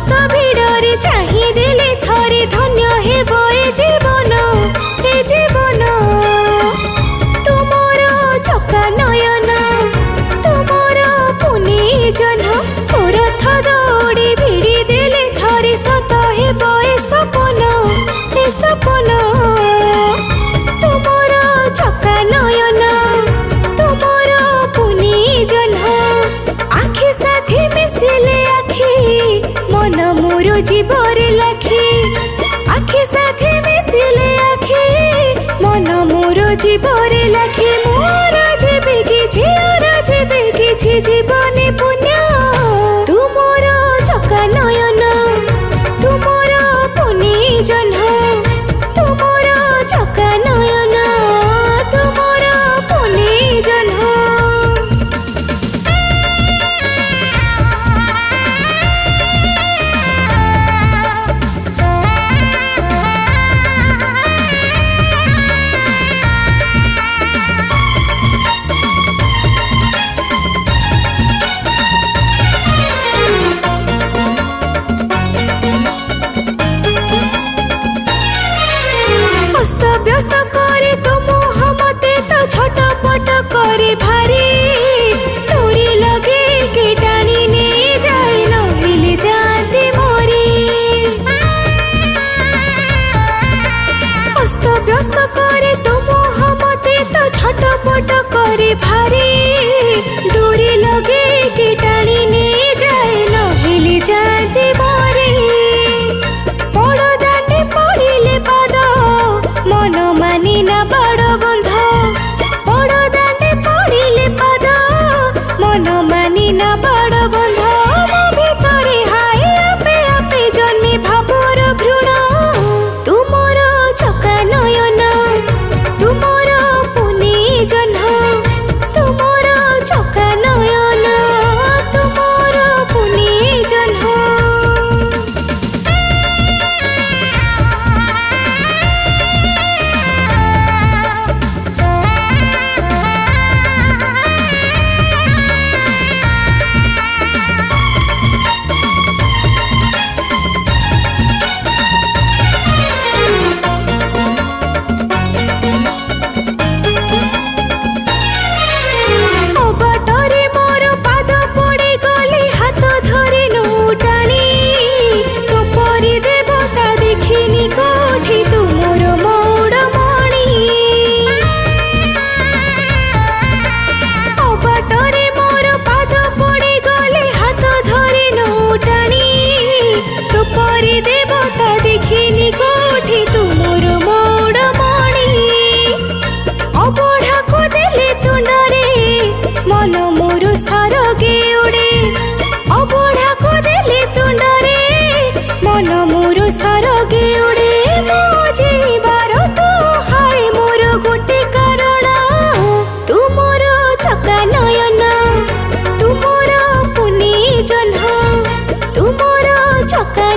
शत भिड़े चाहिदेले थरे धन्य हेब ए जीवन तुमर चका नयन तुमर पुनि जन रथ दौड़ी भिड़ी देले थरे सत हेब ए सपन तुमर चका नयन तुमर पुनि जन आखि साथी मिसिले आखि मन मोर जीवरे लाखी आखि साथी मिसिले आखि मन मोर जीवरे लाखी मोर जेबे किछि जीवने पुण्य तुमर चका नयन तुमर पुनि जन तुमर चका नयन तुमर पुनि जन व्यस्त करे तुम हमते तो छटपट करे भारी डोरी लगे के टाणी ने जाए नहिली जाते मोरी अस्त व्यस्त करे तुम हमते तो छटपट करे भारी डोरी लगे के टाणी ने जाए नहिली जाते मोरी बड़ दांडे पड़िले पाद मन मानी ना बड़ बंध बड़ दांडे पड़िले पाद मन मानी ना बड़ बंध मो भितरे हाय आपे आपे जन्मे भावर भ्रूण तुमर चका नयन तुमर पुनि जन तुमर चका नयन तुमर पुनि जन चका